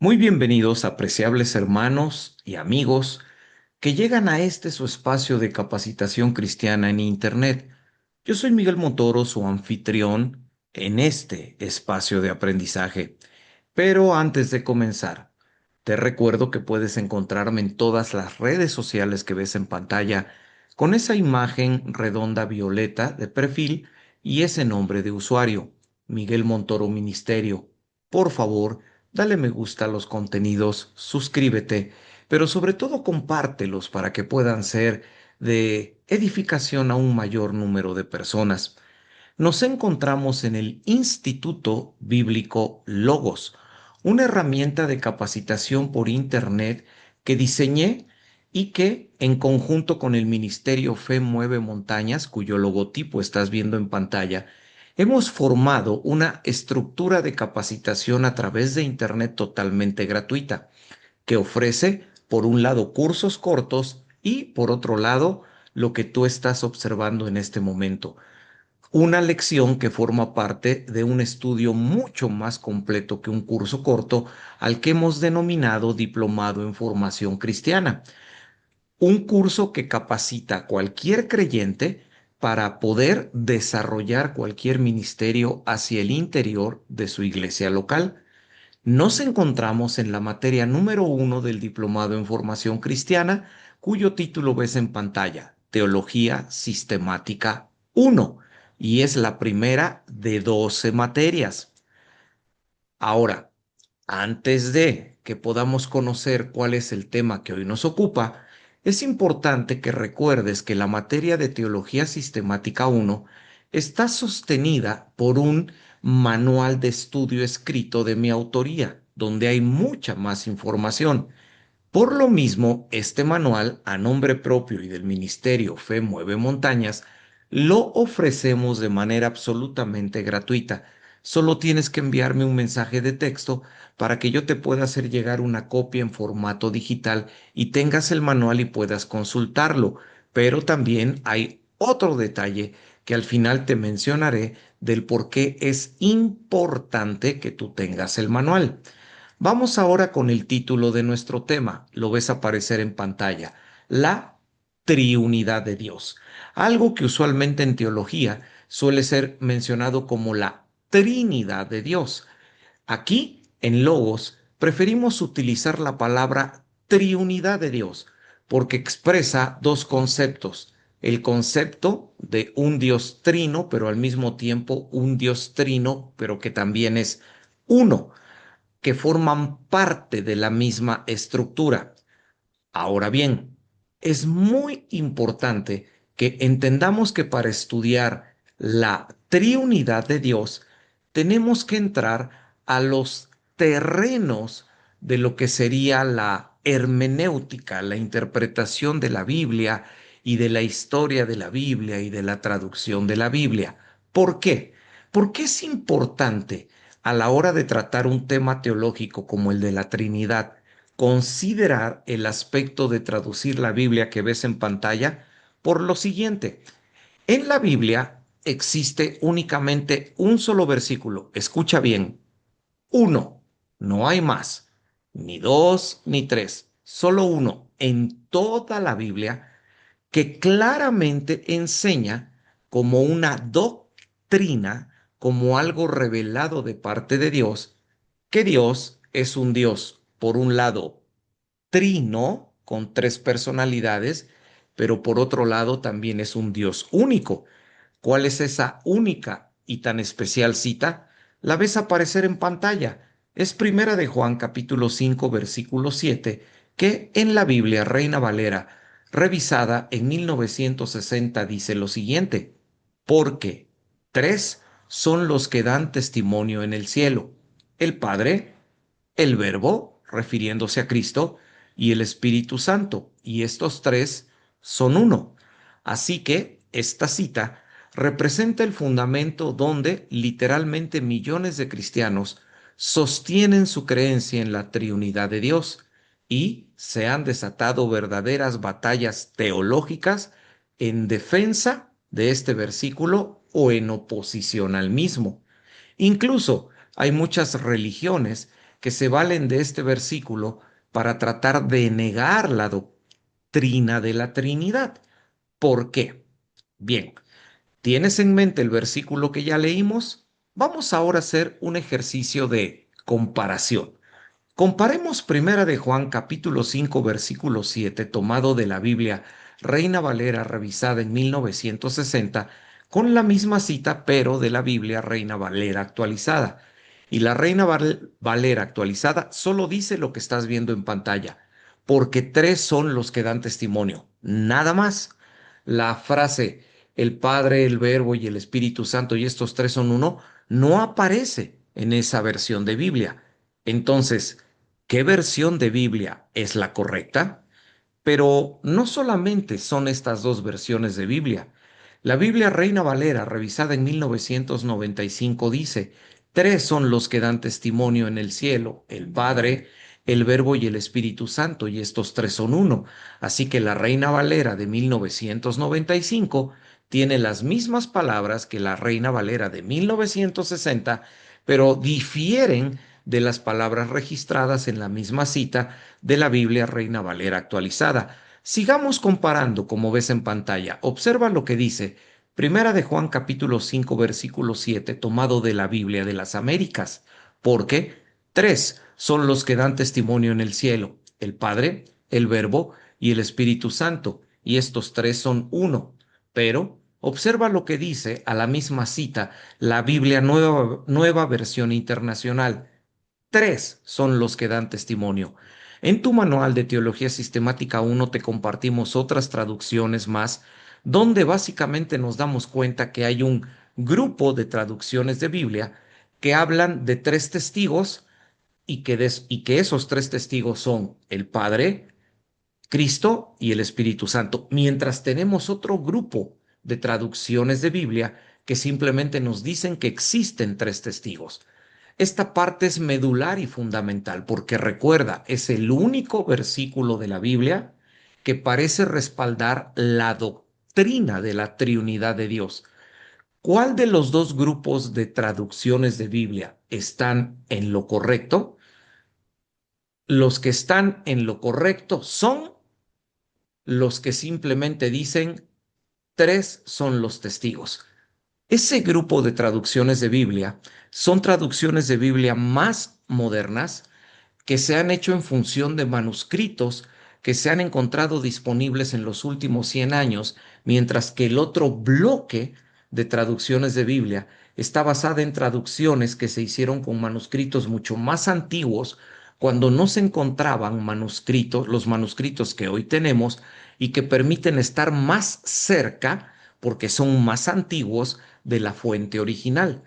Muy bienvenidos, apreciables hermanos y amigos que llegan a este su espacio de capacitación cristiana en Internet. Yo soy Miguel Montoro, su anfitrión en este espacio de aprendizaje. Pero antes de comenzar, te recuerdo que puedes encontrarme en todas las redes sociales que ves en pantalla con esa imagen redonda violeta de perfil y ese nombre de usuario, Miguel Montoro Ministerio. Por favor, dale me gusta a los contenidos, suscríbete, pero sobre todo compártelos para que puedan ser de edificación a un mayor número de personas. Nos encontramos en el Instituto Bíblico Logos, una herramienta de capacitación por Internet que diseñé y que, en conjunto con el Ministerio Fe Mueve Montañas, cuyo logotipo estás viendo en pantalla, hemos formado una estructura de capacitación a través de Internet totalmente gratuita, que ofrece, por un lado, cursos cortos y, por otro lado, lo que tú estás observando en este momento, una lección que forma parte de un estudio mucho más completo que un curso corto al que hemos denominado Diplomado en Formación Cristiana, un curso que capacita a cualquier creyente para poder desarrollar cualquier ministerio hacia el interior de su iglesia local. Nos encontramos en la materia número 1 del Diplomado en Formación Cristiana, cuyo título ves en pantalla, Teología Sistemática 1, y es la primera de 12 materias. Ahora, antes de que podamos conocer cuál es el tema que hoy nos ocupa, es importante que recuerdes que la materia de Teología Sistemática 1 está sostenida por un manual de estudio escrito de mi autoría, donde hay mucha más información. Por lo mismo, este manual, a nombre propio y del Ministerio Fe Mueve Montañas, lo ofrecemos de manera absolutamente gratuita. Solo tienes que enviarme un mensaje de texto para que yo te pueda hacer llegar una copia en formato digital y tengas el manual y puedas consultarlo. Pero también hay otro detalle que al final te mencionaré del por qué es importante que tú tengas el manual. Vamos ahora con el título de nuestro tema. Lo ves aparecer en pantalla. La triunidad de Dios. Algo que usualmente en teología suele ser mencionado como la Trinidad de Dios. Aquí, en Logos, preferimos utilizar la palabra triunidad de Dios porque expresa dos conceptos. El concepto de un Dios trino, pero al mismo tiempo un Dios trino, pero que también es uno, que forman parte de la misma estructura. Ahora bien, es muy importante que entendamos que para estudiar la triunidad de Dios, tenemos que entrar a los terrenos de lo que sería la hermenéutica, la interpretación de la Biblia y de la historia de la Biblia y de la traducción de la Biblia. ¿Por qué? Porque es importante a la hora de tratar un tema teológico como el de la Trinidad considerar el aspecto de traducir la Biblia que ves en pantalla por lo siguiente. En la Biblia existe únicamente un solo versículo. Escucha bien. Uno. No hay más. Ni dos, ni tres. Solo uno en toda la Biblia que claramente enseña como una doctrina, como algo revelado de parte de Dios, que Dios es un Dios, por un lado, trino, con tres personalidades, pero por otro lado también es un Dios único. ¿Cuál es esa única y tan especial cita? La ves aparecer en pantalla. Es Primera de Juan capítulo 5 versículo 7, que en la Biblia Reina Valera, revisada en 1960, dice lo siguiente: porque tres son los que dan testimonio en el cielo: el Padre, el Verbo, refiriéndose a Cristo, y el Espíritu Santo, y estos tres son uno. Así que esta cita representa el fundamento donde literalmente millones de cristianos sostienen su creencia en la triunidad de Dios y se han desatado verdaderas batallas teológicas en defensa de este versículo o en oposición al mismo. Incluso hay muchas religiones que se valen de este versículo para tratar de negar la doctrina de la Trinidad. ¿Por qué? Bien, ¿tienes en mente el versículo que ya leímos? Vamos ahora a hacer un ejercicio de comparación. Comparemos Primera de Juan capítulo 5 versículo 7 tomado de la Biblia Reina Valera revisada en 1960 con la misma cita pero de la Biblia Reina Valera actualizada. Y la Valera actualizada solo dice lo que estás viendo en pantalla, porque tres son los que dan testimonio, nada más. La frase el Padre, el Verbo y el Espíritu Santo y estos tres son uno no aparece en esa versión de Biblia. Entonces, ¿qué versión de Biblia es la correcta? Pero no solamente son estas dos versiones de Biblia. La Biblia Reina Valera, revisada en 1995, dice, tres son los que dan testimonio en el cielo, el Padre, el Verbo y el Espíritu Santo, y estos tres son uno. Así que la Reina Valera de 1995 tiene las mismas palabras que la Reina Valera de 1960, pero difieren de las palabras registradas en la misma cita de la Biblia Reina Valera actualizada. Sigamos comparando, como ves en pantalla. Observa lo que dice Primera de Juan capítulo 5 versículo 7 tomado de la Biblia de las Américas, porque tres son los que dan testimonio en el cielo, el Padre, el Verbo y el Espíritu Santo, y estos tres son uno. Pero observa lo que dice a la misma cita la Biblia Nueva Versión Internacional. Tres son los que dan testimonio. En tu manual de Teología Sistemática 1 te compartimos otras traducciones más, donde básicamente nos damos cuenta que hay un grupo de traducciones de Biblia que hablan de tres testigos y que esos tres testigos son el Padre, Cristo y el Espíritu Santo, mientras tenemos otro grupo de traducciones de Biblia que simplemente nos dicen que existen tres testigos. Esta parte es medular y fundamental porque recuerda, es el único versículo de la Biblia que parece respaldar la doctrina de la Trinidad de Dios. ¿Cuál de los dos grupos de traducciones de Biblia están en lo correcto? Los que están en lo correcto son los que simplemente dicen tres son los testigos. Ese grupo de traducciones de Biblia son traducciones de Biblia más modernas que se han hecho en función de manuscritos que se han encontrado disponibles en los últimos 100 años, mientras que el otro bloque de traducciones de Biblia está basada en traducciones que se hicieron con manuscritos mucho más antiguos, cuando no se encontraban manuscritos, los manuscritos que hoy tenemos y que permiten estar más cerca, porque son más antiguos, de la fuente original.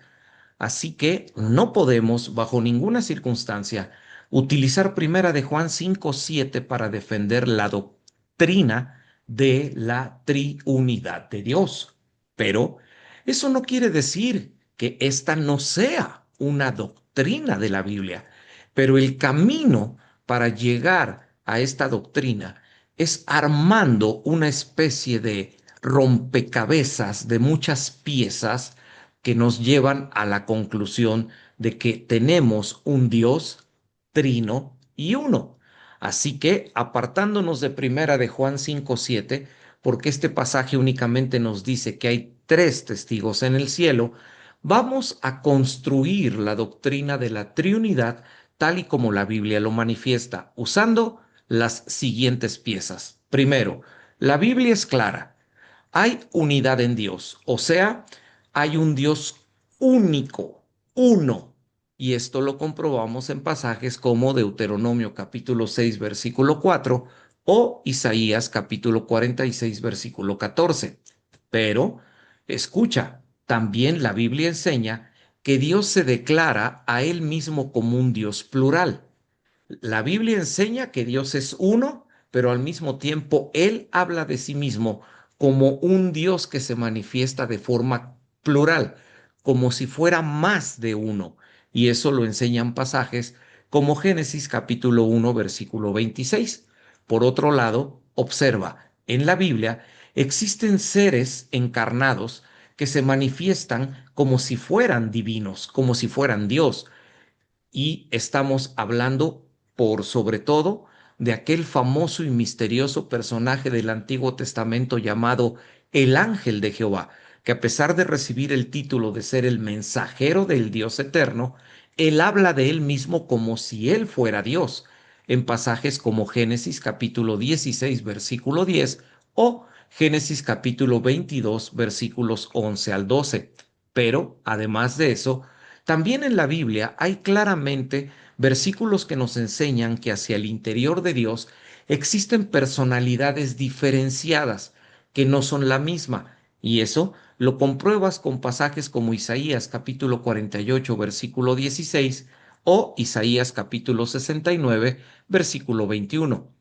Así que no podemos, bajo ninguna circunstancia, utilizar Primera de Juan 5:7 para defender la doctrina de la triunidad de Dios. Pero eso no quiere decir que esta no sea una doctrina de la Biblia. Pero el camino para llegar a esta doctrina es armando una especie de rompecabezas de muchas piezas que nos llevan a la conclusión de que tenemos un Dios trino y uno. Así que, apartándonos de Primera de Juan 5:7, porque este pasaje únicamente nos dice que hay tres testigos en el cielo, vamos a construir la doctrina de la Trinidad tal y como la Biblia lo manifiesta, usando las siguientes piezas. Primero, la Biblia es clara. Hay unidad en Dios, o sea, hay un Dios único, uno. Y esto lo comprobamos en pasajes como Deuteronomio capítulo 6, versículo 4 o Isaías capítulo 46, versículo 14. Pero, escucha, también la Biblia enseña que Dios se declara a él mismo como un Dios plural. La Biblia enseña que Dios es uno, pero al mismo tiempo Él habla de sí mismo como un Dios que se manifiesta de forma plural, como si fuera más de uno. Y eso lo enseñan pasajes como Génesis capítulo 1, versículo 26. Por otro lado, observa, en la Biblia existen seres encarnados que se manifiestan como si fueran divinos, como si fueran Dios. y estamos hablando por sobre todo de aquel famoso y misterioso personaje del Antiguo Testamento llamado el ángel de Jehová, que a pesar de recibir el título de ser el mensajero del Dios eterno, él habla de él mismo como si él fuera Dios, en pasajes como Génesis capítulo 16, versículo 10 o Génesis capítulo 22, versículos 11 al 12. Pero, además de eso, también en la Biblia hay claramente versículos que nos enseñan que hacia el interior de Dios existen personalidades diferenciadas que no son la misma. Y eso lo compruebas con pasajes como Isaías capítulo 48, versículo 16 o Isaías capítulo 69, versículo 21.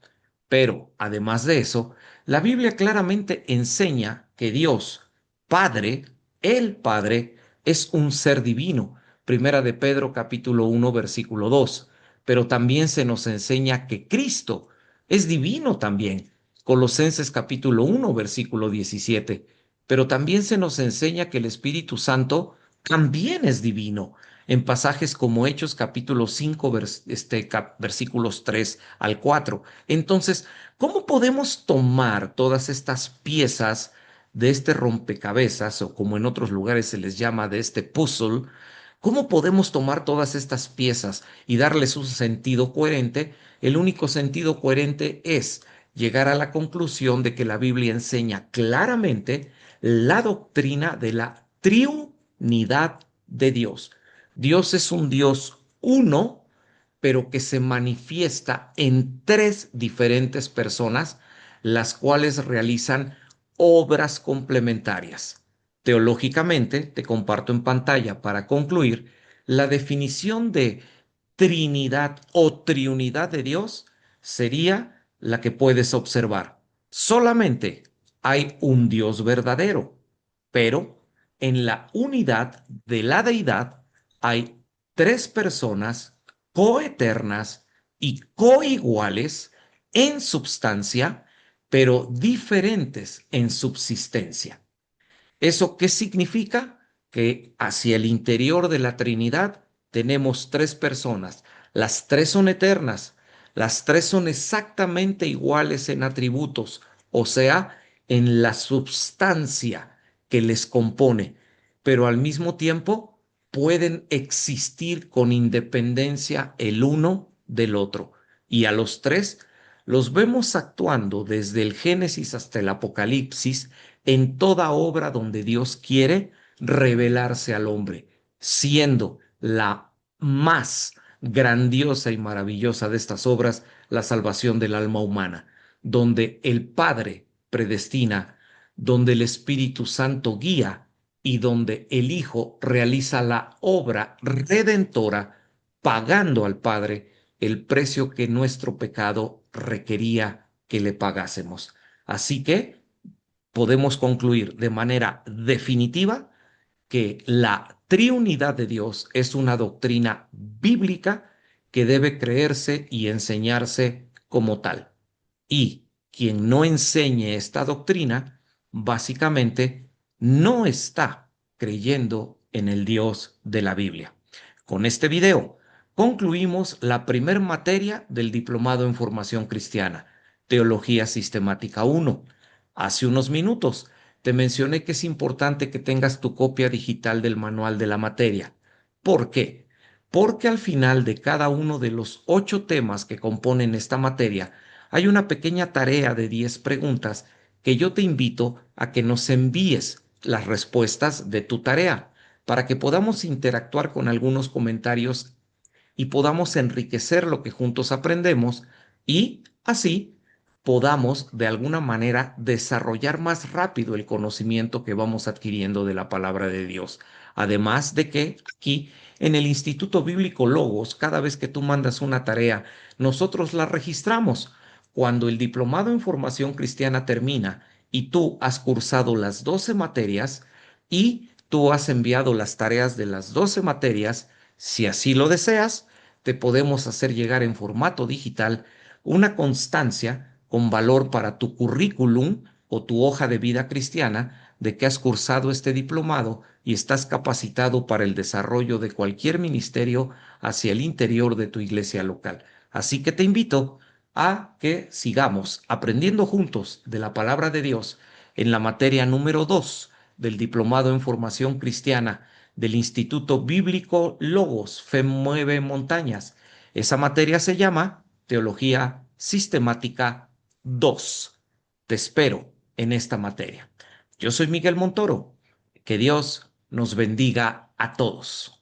Pero, además de eso, la Biblia claramente enseña que Dios, Padre, el Padre, es un ser divino. Primera de Pedro capítulo 1 versículo 2. Pero también se nos enseña que Cristo es divino también. Colosenses capítulo 1 versículo 17. Pero también se nos enseña que el Espíritu Santo también es divino. En pasajes como Hechos capítulo 5 versículos 3 al 4. Entonces, ¿cómo podemos tomar todas estas piezas de este rompecabezas, o como en otros lugares se les llama de este puzzle? ¿Cómo podemos tomar todas estas piezas y darles un sentido coherente? El único sentido coherente es llegar a la conclusión de que la Biblia enseña claramente la doctrina de la triunidad de Dios. Dios es un Dios uno, pero que se manifiesta en tres diferentes personas, las cuales realizan obras complementarias. Teológicamente, te comparto en pantalla para concluir la definición de Trinidad o Triunidad de Dios sería la que puedes observar. Solamente hay un Dios verdadero, pero en la unidad de la deidad hay tres personas coeternas y coiguales en substancia, pero diferentes en subsistencia. ¿Eso qué significa? Que hacia el interior de la Trinidad tenemos tres personas. Las tres son eternas, las tres son exactamente iguales en atributos, o sea, en la substancia que les compone, pero al mismo tiempo pueden existir con independencia el uno del otro. Y a los tres los vemos actuando desde el Génesis hasta el Apocalipsis en toda obra donde Dios quiere revelarse al hombre, siendo la más grandiosa y maravillosa de estas obras la salvación del alma humana, donde el Padre predestina, donde el Espíritu Santo guía y donde el Hijo realiza la obra redentora, pagando al Padre el precio que nuestro pecado requería que le pagásemos. Así que podemos concluir de manera definitiva que la triunidad de Dios es una doctrina bíblica que debe creerse y enseñarse como tal. Y quien no enseñe esta doctrina, básicamente no está creyendo en el Dios de la Biblia. Con este video concluimos la primer materia del Diplomado en Formación Cristiana, Teología Sistemática 1. Hace unos minutos te mencioné que es importante que tengas tu copia digital del manual de la materia. ¿Por qué? Porque al final de cada uno de los 8 temas que componen esta materia, hay una pequeña tarea de 10 preguntas que yo te invito a que nos envíes las respuestas de tu tarea para que podamos interactuar con algunos comentarios y podamos enriquecer lo que juntos aprendemos y así podamos de alguna manera desarrollar más rápido el conocimiento que vamos adquiriendo de la palabra de Dios. Además de que aquí en el Instituto Bíblico Logos, cada vez que tú mandas una tarea, nosotros la registramos. Cuando el diplomado en formación cristiana termina y tú has cursado las 12 materias y tú has enviado las tareas de las 12 materias, si así lo deseas, te podemos hacer llegar en formato digital una constancia con valor para tu currículum o tu hoja de vida cristiana de que has cursado este diplomado y estás capacitado para el desarrollo de cualquier ministerio hacia el interior de tu iglesia local. Así que te invito a que sigamos aprendiendo juntos de la palabra de Dios en la materia número 2 del Diplomado en Formación Cristiana del Instituto Bíblico Logos, Fe Mueve Montañas. Esa materia se llama Teología Sistemática 2. Te espero en esta materia. Yo soy Miguel Montoro. Que Dios nos bendiga a todos.